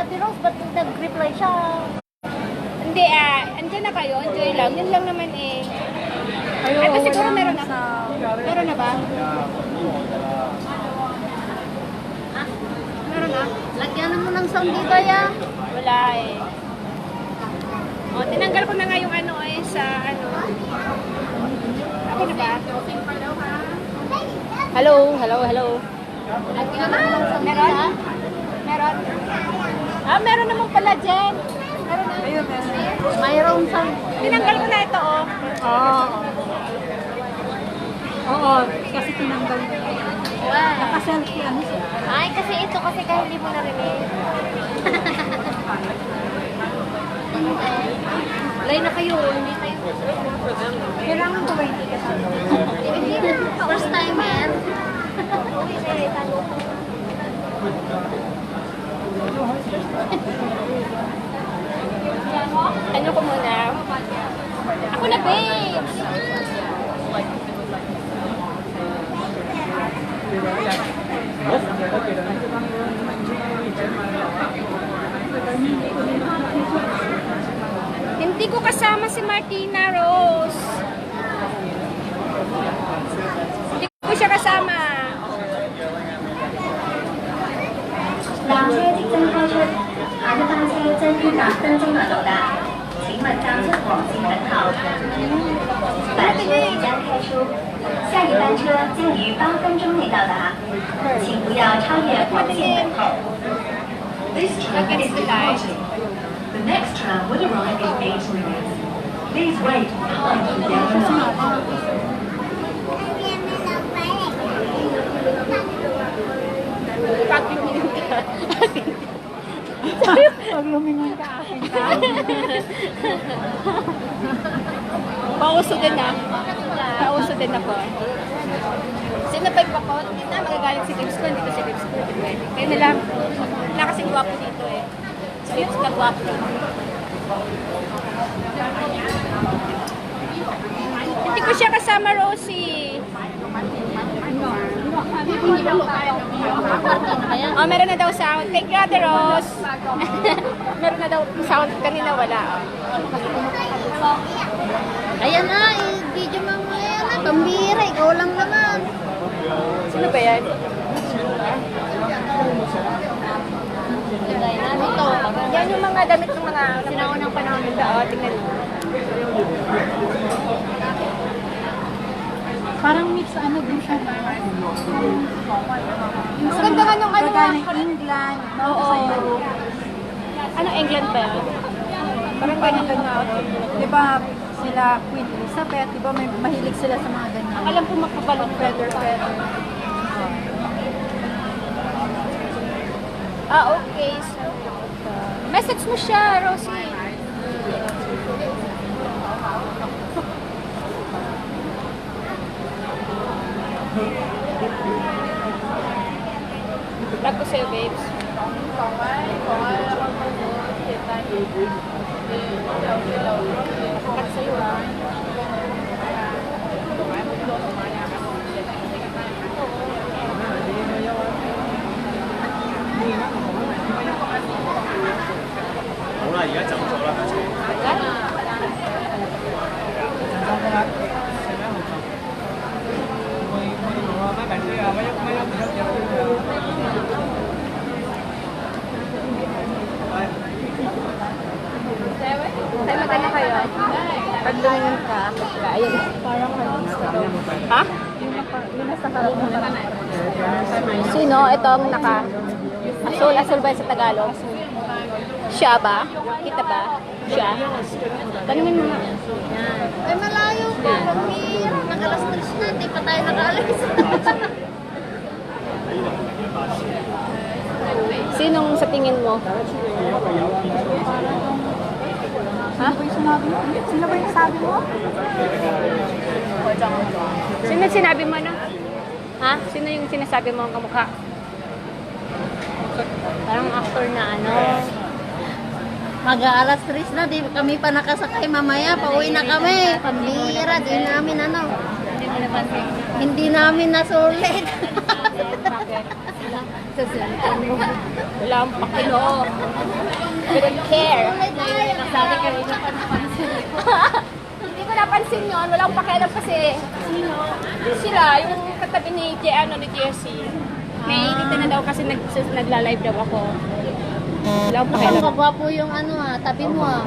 Ate Rose, ba't nag-reply siya? Hindi andyan na kayo, enjoy lang. Yun lang naman eh. Ay, siguro meron na. Meron na ba? Meron na? Lagyan mo ng sound dito ya. Wala eh. O, tinanggal ko na nga yung ano eh sa ano. Okay na ba? Hello, hello, hello. Lagyan mo ng sound Meron? dito. Meron? Meron naman pala dyan. Meron na. Ayun, meron. Mayroong sound. Tinanggal ko na ito oh. Oo, kasi tinanggal mo. Wow. Naka-selfie ano siya. Ay, kasi ito kasi kaya hindi mo narinig. Lay na kayo, hindi tayo. Kailangan ko ba hindi ka sa Hindi na, first timer. Ano ko muna? Ako na, babes! Hindi ko kasama si Martina Rose. Hindi ko siya kasama. 两车请增开车，还是当车真遇到登中的楼的，请稳上车往新门口。本车即将开出，下一班车将于8分钟内到达，请不要超越黄线门口。This train is departing. The next tram will arrive in 8 minutes. Please wait behind the yellow line. Pag-lumingon ka. Pag lumingon ka akin ka. Pauso din na. Pauso din ako. Sino pa yung bakot? Hindi na magagaling si Lips ko. Hindi ko si Lips ko. Pwede. Kaya na lang. Wala kasing gwapo dito eh. Si Lips ka gwapo. Hindi ko siya kasama, Rosie. Oh, meron na daw sound. Thank you, Ate Rose. Meron na daw sound. Kanina wala. Ayan na, video mo mo yan na. Pambira, ikaw lang naman. Sino ba yan? Lagay na ito. Yan yung mga damit ng mga sinaunang panahon nila. O, tingnan mo. Parang mix ano din siya. Yung Ang ganda nga nung ano galing England, Oo. sa Europe. Ano, England ba yun? Parang ganyan. Di ba sila Queen Elizabeth, di ba may mahilig sila sa mga ganyan. Alam ko magpabalong Feather. Okay. So, message mo siya, Rosie. Tag ko sa'yo, babes. Tag sa'yo, ah. Tayo magkano kayo? Pag lumingon ka, ayun. Parang ha? Yung nasa harap na Sino? Ito ang naka... Asul. Asul ba sa Tagalog? Siya ba? Kita ba? Siya? Tanungin mo nga. Ay, malayo pa. Pambira. Nag-alas 3 na. Hindi pa tayo nakaalis. Sinong sa tingin mo? Ha? Sino ba yung sabi mo? Sino yung sinabi mo na? Ha? Sino yung sinasabi mo ang kamukha? Parang actor na ano. Mag-aalas 3 na. Di kami pa nakasakay mamaya. Pauwi na kami. Pambira. Di namin ano. Hindi namin nasulit. Sa cellphone mo. Wala akong pakilo. I don't care. Sabi ka rin napansin. Hindi ko napansin yun. Wala akong pakialam kasi sila, yung katabi ni ni Jessie. May dito na daw kasi nagla-live daw ako. Wala akong Ang pakialam. kagwapo yung tabi mo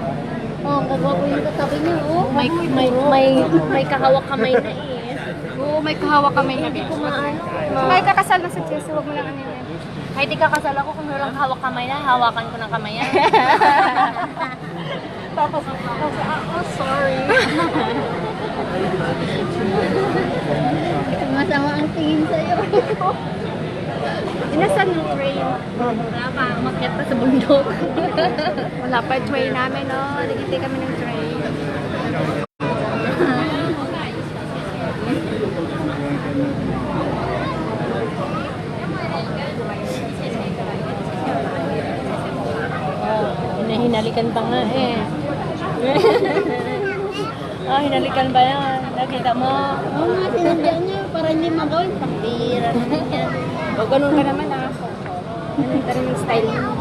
Oh, ang kagwapo yung katabi niyo oh. May kahawak kamay na eh. Oo, may kahawak kamay na eh. May kakasal na sa Jessie, huwag mo lang ano yan. Kahit di kakasal ako, kung walang hawak kamay na, hawakan ko ng kamay yan. Tapos, sorry. Masama ang tingin sa'yo. Inasan yung train? Wala pa, umakyat pa sa bundok. Wala pa yung train namin, no? Nagintay kami ng train. Hinalikan pa nga eh. Hinalikan ba yan? Nakita mo? Oo nga, sinadya niya para hindi magawin. Pambira naman yan. O, ganun ka naman ah. Ganun ka rin yung style mo.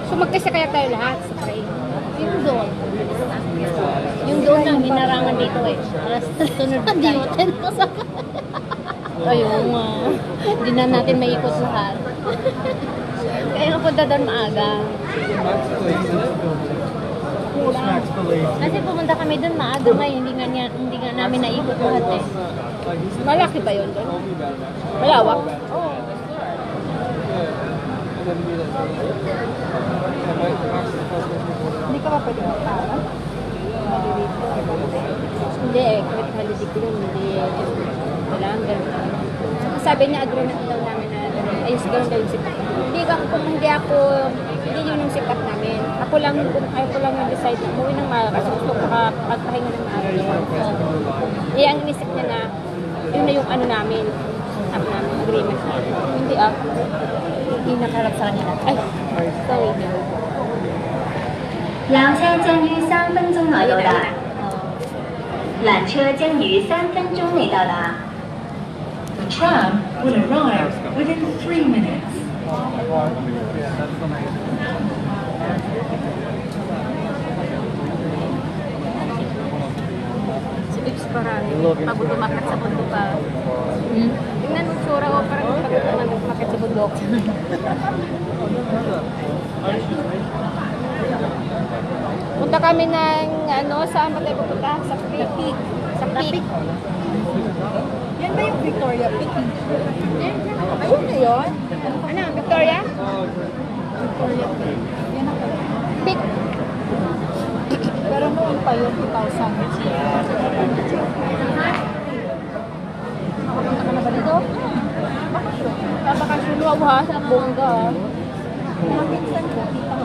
So, magkasa kaya tayo lahat sa train? Yung doon. Yung doon lang, hinarangan dito eh. Alas sunod pa diyotin ko sa... Ayun nga. Hindi na natin maikot lahat. Kaya nga punta doon maaga. Kasi pumunta kami doon maaga ngayon, hindi nga namin naikot lahat eh. Malaki ba yun doon? Malawak? Oo. Hindi ka ba pwede magpara? Hindi eh. Kahit holiday ko yun, hindi. Kailangan ganun. Sabi niya, agreement daw namin na ayos ganun daw yung sipat. Hindi yun yung sipat namin. Ako lang yung decide na umuwi ng maaga kasi gusto ko makapagpahinga ng maaga. Eh, ang inisip niya na, yun na yung ano namin, agreement namin. Hindi Hindi nakarap sa kanila. Ay, sorry. 缆车将于3分钟内到达。缆车将于3分钟内到达。 The tram will arrive within 3 minutes. Si Bips parang pagod umakyat sa bundok pa. Tingnan mo tsura ko, parang pagod umakyat sa bundok. Punta kami ng, saan ba tayo pupunta? Sa Peak. Sa Peak. Yan ba yung Victoria Peak? Ayun na yun. Ano, Victoria? Victoria Peak. Yan ang Peak. Pero noon pa yun, 2000. Nakapunta ka na ba dito? Bakasyon. Papakasyon mo ha, sa bongga. Mga pinsan ko, kita ko.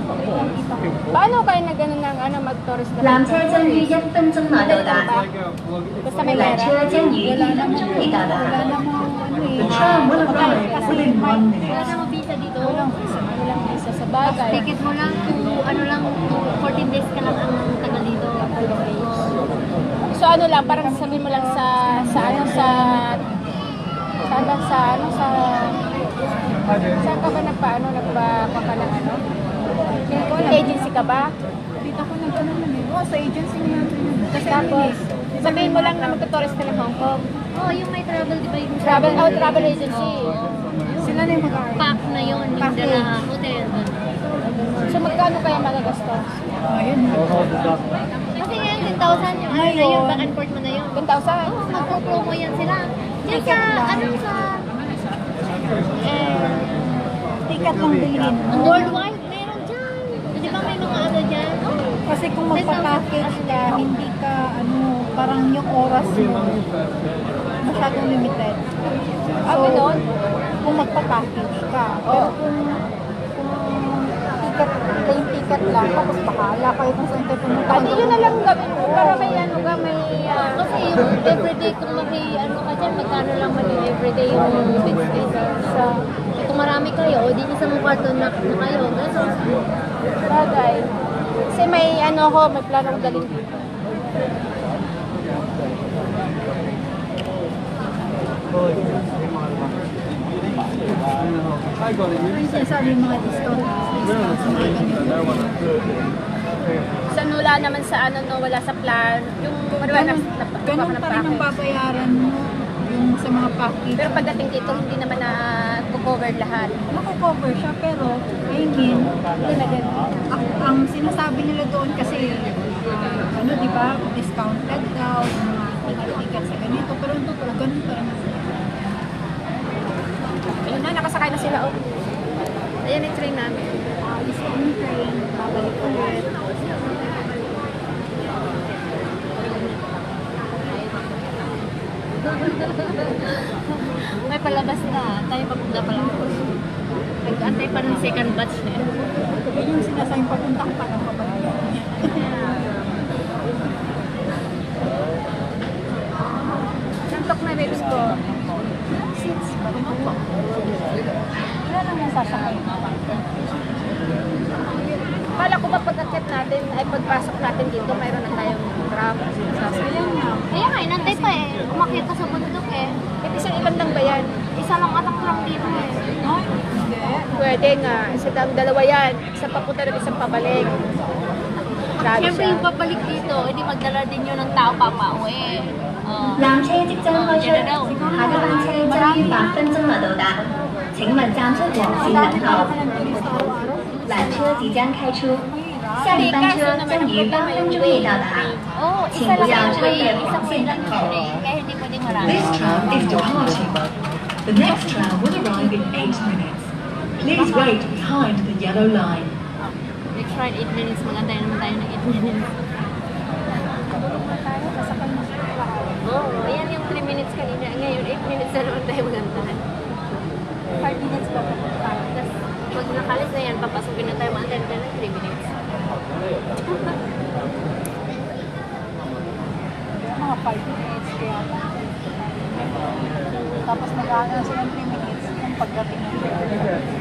Kita ko. Paano kayo na gano'n ng mag-tourist 缆车将于1分钟内到达。 Basta may 缆 pera. 车将于1分钟内到 Wala 达。 namang The tram will arrive within 1 Wala minute. namang visa dito. Walang isa sa bagay. Ticket mo lang to, 14 days ka lang ang tagal dito. So parang sabihin mo lang saan ka ba nagpa ka ng agency ka ba? Kita ko na gano'n na eh. Sa agency niya. Tapos, sabihin mo lang na magtutourist ka ng Hong Kong. Oh, yung may travel, di ba yung Travel agency. Sila na yung mag-aaral. pack na yun, yung Pack dala yun. hotel. So magkano kaya magagastos? Ayun. Kasi ngayon, 10,000 yung ano na yun, back and forth mo na yun. 10,000? Oo, magpo-promo yan sila. Yan sa, Ticket lang bilhin mo. worldwide, meron dyan. Di ba may mga ano dyan? Kasi kung magpa-package ka, hindi ka, parang yung oras mo, masyadong limited. So, Ganon? kung magpa-package ka. Pero kung plain ticket lang, tapos bahala kayo kung saan kayo pumunta. Ano yun na lang gawin mo para may Kasi yung everyday, kung ka dyan, magkano lang man yung everyday yung bed space. Kung marami kayo, o di isang kwarto na kayo. Ganun. bagay. Kasi may plano akong dalhin dito. Yung sinasabi yung mga discount, discount, mga ganyan. Sa wala naman sa ano, no, wala sa plan. Yung wala na, Ganun pa rin ang babayaran mo yung sa mga package. pero pagdating dito, hindi naman na cover lahat. Mako-cover siya, pero I mean, ang sinasabi nila doon kasi, ano, di ba, discounted daw, yung mga ticket sa ganito, pero ang totoo, ganun pa rin. Ayun na, nakasakay na sila. Oh. Ayan yung train namin. Alis ko yung train, babalik ulit. May palabas na. Tayo papunta pa lang. Nag-antay pa ng second batch na yun. Yun yung sinasayang papunta ka pa ng pabalik. Nantok na babes ko. Seats, bago mo po. Wala lang yung sasakay. Kala ko ba pag-akit natin, ay pagpasok natin dito, mayroon na tayong tram. Sayang na. Kaya nga, inantay pa eh. Umakyat ka sa bundok eh. Isang ilan lang ba yan? Isa lang atang lang dito eh. No? Hindi. Pwede nga. Isa lang, dalawa yan. Isang papunta at isang pabalik. Sabi Siyempre siya. yung pabalik dito, edi magdala din yun ng tao papauwi. Oh. 两车即將開出，下一班車將於8分鐘內到達。請問站出黃線等候。纜車即將開出，下一班車將於8分鐘內到達。 Oh, isa lang yung train. Isang train lang yung train. Kaya hindi pwedeng marami. This tram is departing. The next tram will arrive in 8 minutes. Please wait behind the yellow line. Let's try 8 minutes. Magantay naman tayo ng 8 minutes. Oh, ayan yung 3 minutes kanina. Ngayon, 8 minutes na naman tayo magantay. 5 minutes pa tayo. Tapos, pag nakalis na yan, papasukin na tayo. Maantay na tayo ng 3 minutes. Mga 5 minutes kaya. Tapos mag-aano sila ng 3 minutes kung pagdating ng 3 minutes.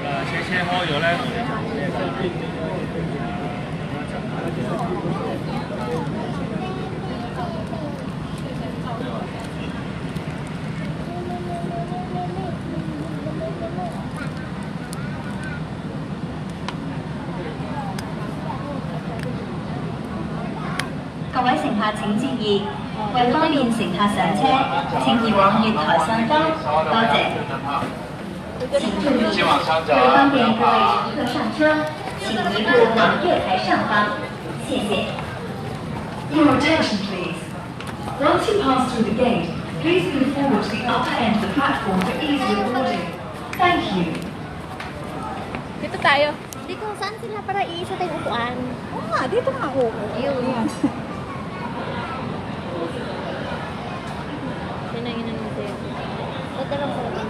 切切好油嘞。 各位乘客請注意，為方便乘客上車，請移往月台上方，多謝。請注意，為方便各位乘客上車，請移步往月台上方，謝謝。 Your attention, please. Once you pass through the gate, please move forward to the upper end of the platform for easier boarding. Thank you. Dito tayo. Dito, saan sila para iisa tayong upuan? Oo nga, dito nga ako. Ayun. Ayan. Tinanginan mo sa'yo. Ito lang sa labas.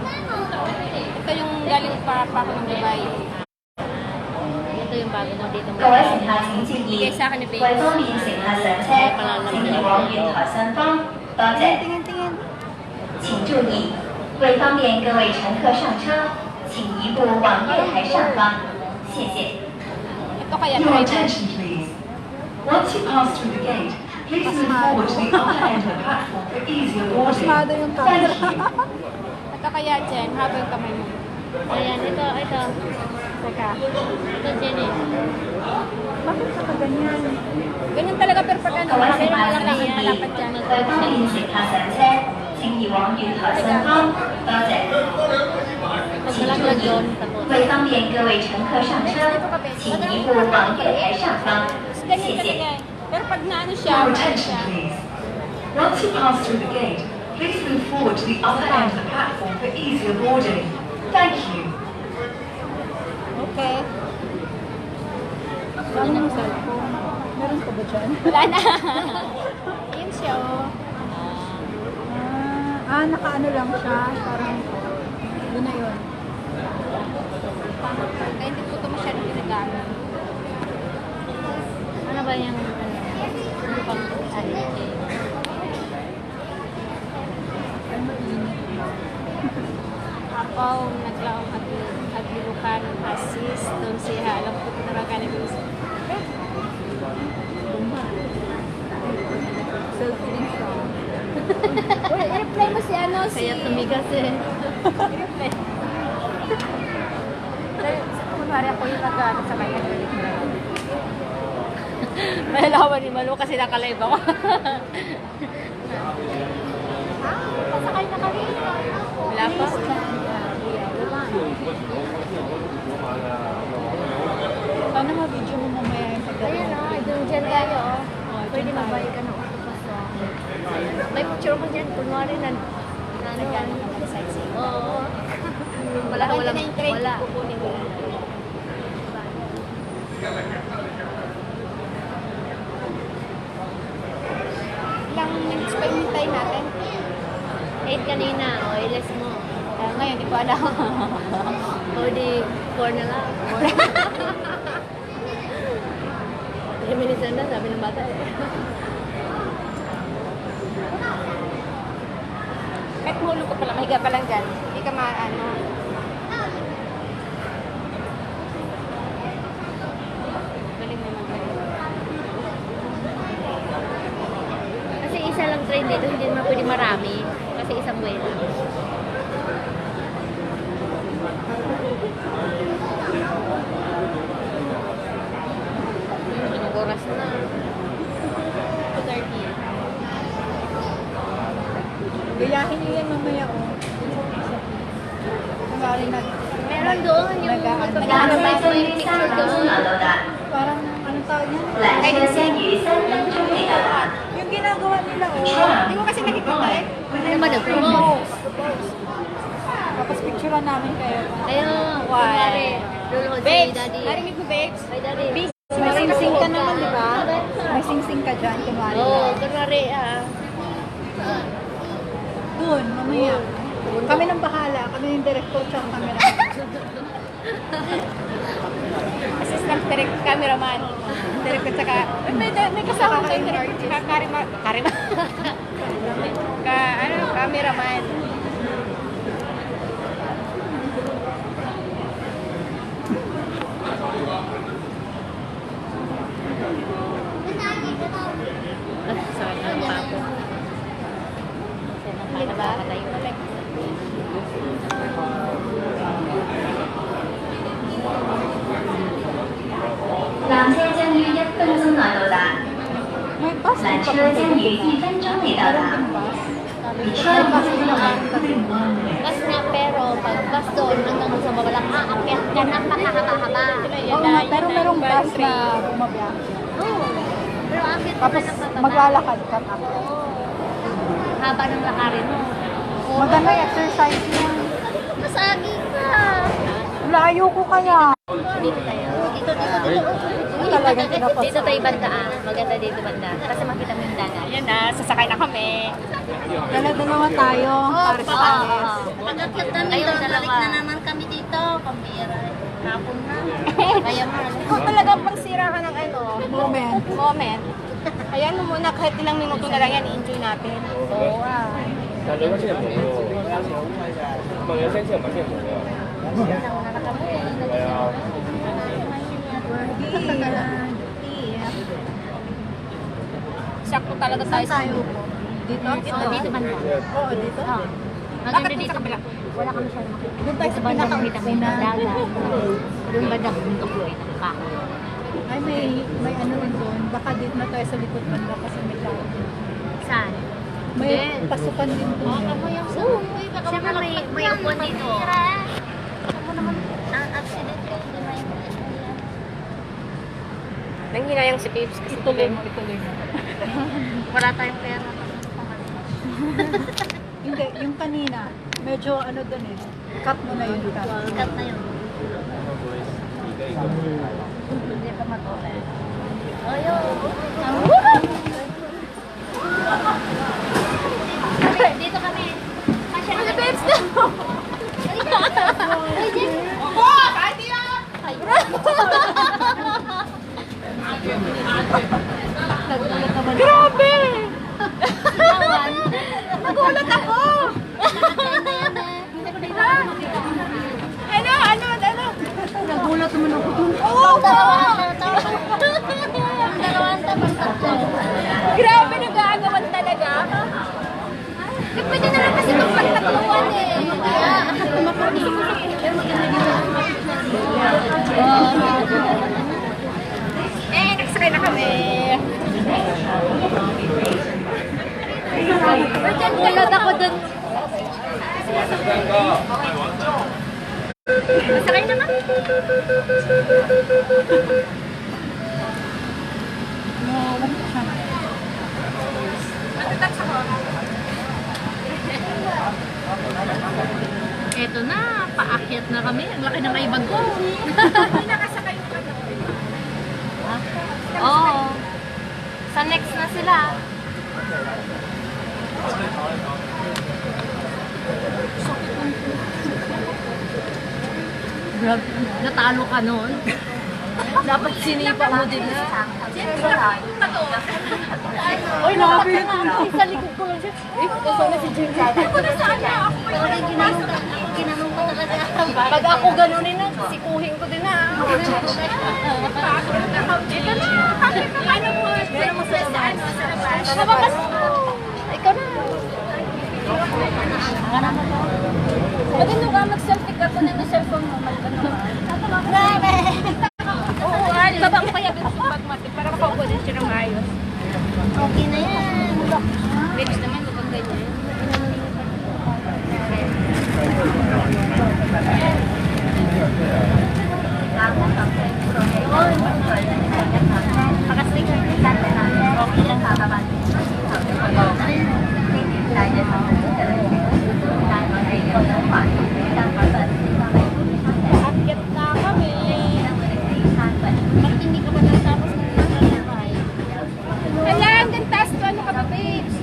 Ito yung galing pa ako ng Dubai. Ito yung bago mo dito. 各位乘客請注意，為方便乘客上車，請移往月台上方，多謝。 Tingin, tingin. 請注意，為方便各位乘客上車，請移步往月台上方，謝謝。 Ito kaya Your train. attention, please. Once you pass through the gate, please move forward to the upper end of the platform for easier boarding. Pasmado yung Thank camera. you. Ito kaya dyan, haba yung kamay mo. Ayan, ito. Teka. Ito, Jenny. Bakit ka pa ganyan? Ganun talaga, pero pag ano, 各位乘 meron 客 na lang 請注 na 意， malapad dyan. 為方便乘客上車，請移往月台上方，多謝。 Pag 請 malaglag 注 doon, 意， tapos. 為方便各位乘客上車，請移步往月台上方， Ganyan 謝 talaga 謝。 eh. Pero pag naano siya, Your ano attention, siya. please. Once you pass through the gate, please move forward to the upper end of the platform for easier boarding. Thank you. Okay. Dami ng cellphone. Meron ka ba dyan? Wala na. Ayun siya, oh. Nakaano lang siya. Parang, doon na yun. Kaya hindi ko ito masyadong ginagamit. Ano ba yung pang Ako, naglaong agbilukan ng assist. Doon siya, alam ko ito na ganit yung Selfie din siya. Uy, Kaya tumigas eh. Kunwari ako yung nag-ano sa kanya. Mahalawan ni Malu kasi nakalive ako. Pasakay na kami. Wala pa? Sana ma-video mo mamaya yung Ayan o, doon dyan tayo o. Pwede mabalik ka ng octopus o. May picture ko dyan, kunwari na. Nagano ka mag-sightseeing. Oo. Wala. Kukunin ko lang. Ilang minutes pa yung time natin? 8 kanina, o ilas mo. Ngayon, di ko alam. O di 4 na lang. 3 minutes na, sabi ng bata eh. Kahit mulog ka pala, mahiga pa lang dyan. Hindi ka maano. Galing naman kayo. Kasi isa lang train dito, hindi naman pwede marami. Kasi isang way lang. Anong oras na? 2:30. Gayahin niyo yan mamaya, oh. Kunwari Meron doon yung nag-aano. magpapalala tayo yung picture doon. Parang, anong tawag yan? 缆车先于3分钟内到达。 Yung ginagawa nila, oh. Hindi ko kasi nakikita eh. Ano naman nag-promote? Tapos picturean namin kayo. Ayun, kunwari. Lulunod si Babes! Daddy. Narinig ko, babes? Ay, Daddy. May sing-sing ka naman, di ba? May sing-sing ka dyan, kunwari. Oo, kunwari ah. Doon, mamaya. Kami nang bahala. Kami yung director tsaka camera. Assistant direct cameraman. Director tsaka... May kasama ko yung director tsaka Karima. Cameraman. Sorry, ang papo. Hindi ba? Nakatayo na lang. 缆车将于1分钟內到達， May bus 纜車將於2分鐘內到達。Return bus within 1 minute. Bus na, pero pag bus doon hanggang sa baba lang, aakyat ka na pakakatahaba. Oo nga, pero merong bus na bumabiyak. Oo. Pero aakyat ka Tapos na pababa. maglalakad ka pa. Oo. Haba ng lakarin mo. Maganda yung exercise niya. Masagi ka. Layo ko kaya. Dito tayo. Dito. Talagang pinapasok. Dito tayo banda ah. Maganda dito banda. Kasi makita mo yung dagat. Ayan na, sasakay na kami. Dala-dalawa tayo. Para sa pares. Pag-akyat kami, balik na naman kami dito. Pambira. Hapon na. Kaya mo. Ikaw talagang pagsira ka ng ano, moment. Ayan mo muna, kahit ilang minuto na lang yan, i-enjoy natin. Oo ah. 但流线冇喎，問有聲先唔係先冇喎。 Nauna na kami.係啊。 Sakto talaga tayo sa Dito? Dito banda. Oo, dito. Maganda Bakit dito. sa kabila? Wala kami siya Doon tayo sa sa banda makita mo yung pinaka-una. dagat. Yung banda bundok mo ito. Ay, may ano rin doon. Baka dito na tayo sa likod banda kasi may tao. Saan? May pasukan din doon. Siyempre may upuan dito. Ako naman, ang accident ko, hindi may Nanghinayang si Babes kasi Ituloy mo. wala tayong pera. Hindi, yung kanina, medyo ano doon eh. Cut mo na yun. Cut na yun. Hindi pa matulad. Ayun. Dito kami. Pasya na babes na. Grabe! Sigawan. Nagulat ako! Ano? Nagulat naman ako doon. Oo! Dalawang tapos tatlo. Grabe, nag-aagawan talaga. Pwede na lang kasi magpagtato kami. Gulat ako dun. Masakay naman. Matatas ako. Eto na, paakyat na kami. Ang laki ng kaibag ko. Hindi nakasakay pa na. Oo. Sa next na sila. Grabe, natalo ka noon. Dapat sinipa mo din na. Uy, nakapilip ko na. Sa likod ko lang siya. Eh, ito na si Jim. Ako na sana. Ako pa yun. Ginanong ko talaga. Pag ako ganunin na, sikuhin ko din na. Ito na. Ano po? Pero mo sa ano? Sa labas. Kabakas. Ikaw na. Maganda ka mag-selfie ka. Kunin mo cellphone mo. Grabe. Oo, baba ko kaya dito sa pagmati para makaupo din siya ng maayos. Okay na yan. Lips naman, kapag ganyan. Akyat na kami. Bakit hindi ka pa natapos ng bahay? Hala, hanggang taas to. Ano ka ba, babes?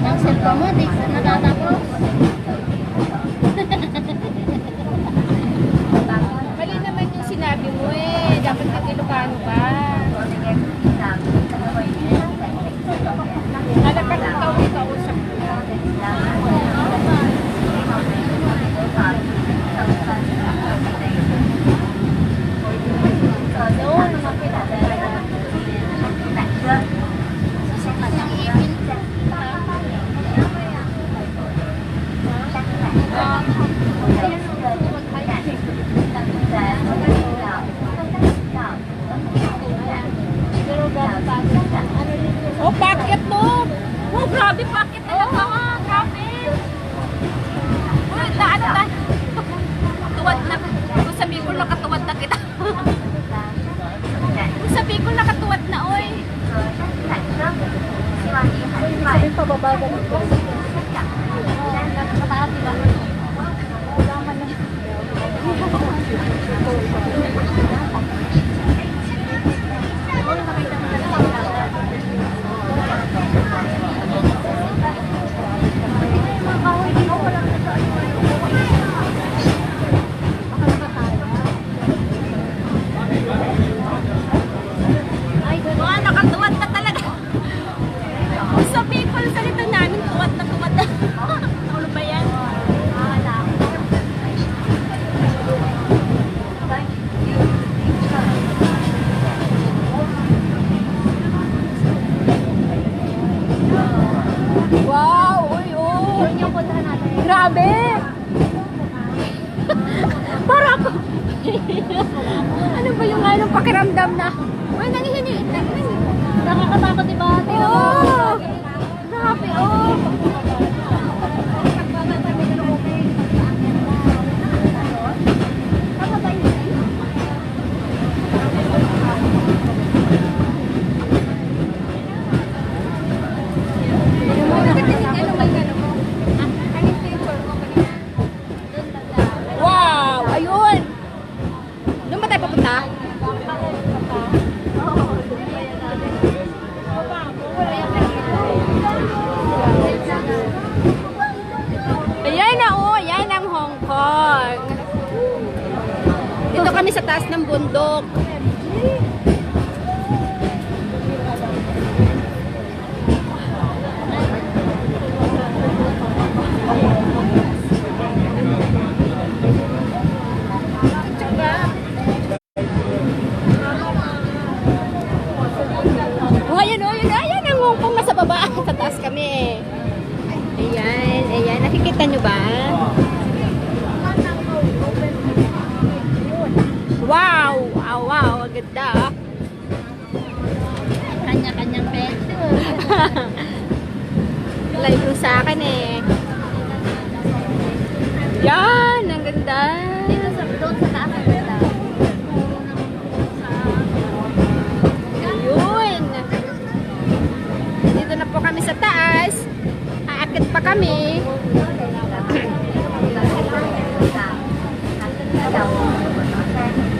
Ang cellphone mo, di ka natatapos. Mali naman yung sinabi mo eh. Dapat nag-Ilocano ka. Alam ka ng kausap mo. Oh, packet mo! Oh, grabe, packet talaga ka. Grabe. Uy, ano na? Tuwad na. Kung sabihin ko, nakatuwad na kita. Kung sabihin ko, nakatuwad na, oy. Sabi pa babaga nito. Nakakataas diba? Mga nakatuwad na talaga. Kung sabihin ko, salita namin, tuwad na tuwad na. Ano ba yan? Wow! Uy, oh! Yun yung puntahan natin. Grabe! Para ako. Ano ba yung anong pakiramdam na? Uy, nangihingi. Nakakatakot diba? Oh! Grabe, oh! Wow! Ayun! Doon ba tayo papunta? Ayan na oh! Ayan ang Hong Kong! Dito kami sa taas ng bundok. Oh, ayan oh! Ayan ang Hong Kong! Nasa baba. Sa taas kami. Ayan. Ayan. Nakikita nyo ba? Wow! Wow! Wow! Ang ganda. Kanya-kanyang pwesto. Live mo sa akin eh. Yan, ang ganda. Dito sa doon sa taas ang ganda. Ayun. Dito na po kami sa taas. Aakit pa kami.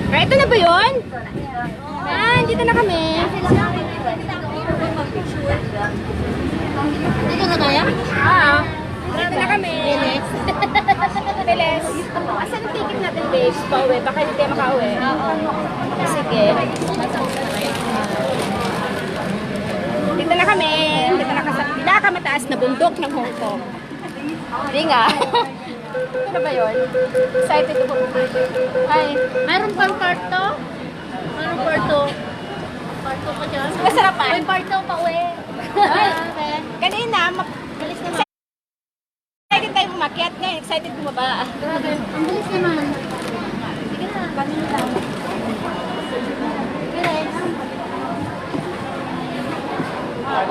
Ito na ba yun? Dito na kami. Dito na kaya? Dito na kami. Bilis. Asan ang ticket natin, babes? Pauwi. Baka hindi tayo makauwi. Sige. Dito na kami. Dito na sa pinakamataas na bundok ng Hong Kong. Hindi nga. Ito na ba yun? Excited ako. Hi. Mayroon pang kwarto? Mayroon kwarto? Kwarto pa dyan? Masarapan. May kwarto pa uwi. Ay, kanina, bilis naman. Excited tayo umakyat ngayon. Excited bumaba. Grabe. Ang bilis naman. Sige na. Kanina lang. Bilis.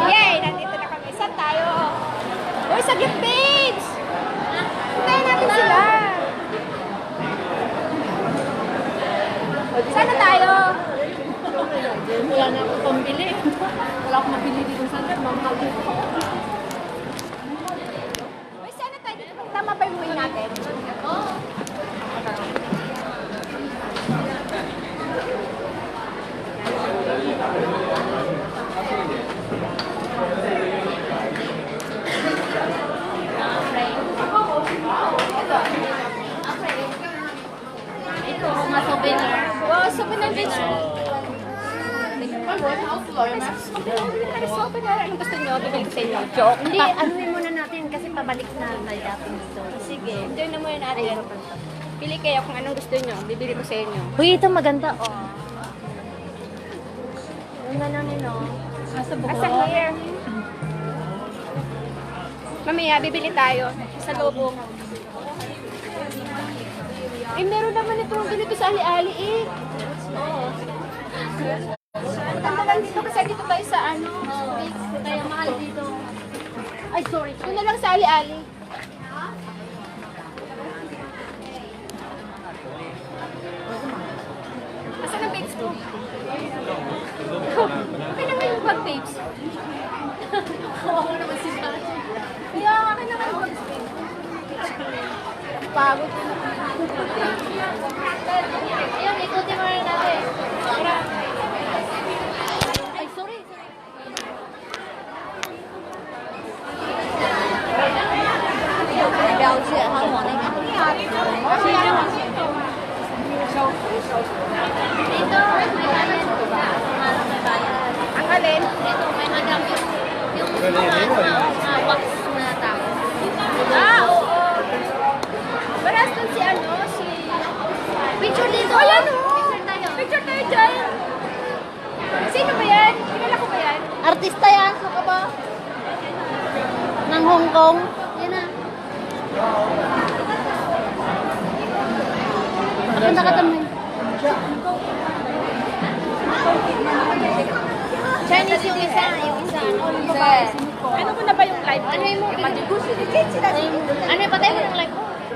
Yay! Nandito na kami. Saan tayo? Uy, saglit, babes! Hintayin natin sila. Saan na tayo? Wala na akong pambili. Wala akong mabili dito sa mamahal dito. Uy, saan na tayo? Tama ba yung way natin? Oo. Ito, mga souvenir. Wow, souvenir beach. Souvenir. Anong gusto nyo? Bibili ko sa inyo. Joke. Hindi, anuhin muna natin kasi pabalik na tayo dating dito. Sige, enjoy na muna natin. Pili kayo kung anong gusto nyo. Bibili ko sa inyo. Uy, ito maganda. Oh. Yung gano'n yun, oh. Asa here. Mamaya, bibili tayo sa lubong. Eh, meron naman itong ganito sa ali-ali eh. Oo. Tanda lang dito kasi dito tayo sa ano. Kaya mahal dito. Ay, sorry. Ito na lang sa ali-ali. Asan ang babes ko? Okay naman yung bag, babes. Kawawa naman si Dad. Kaya akin naman yung bags, babes. Pagod. Ayun, ikutin mo rin natin. Ay, sorry. 了解韩国那个。Dito, may bayad. Parang may bayad. Ang alin? Ito, may madam yung mga wax na tao. Oo. Paras dun si ano, si... Picture dito. Oh, yan, oh. Picture tayo. Picture tayo dyan. Sino ba yan? Kilala ko ba yan? Artista yan. Saan ka ba? Ng Hong Kong. Yan na. Maganda ka tamay. Chinese yung isa. Yung isa. Ano mo na ba yung live? Ano yung mo? Ano yung patay mo ng live ko?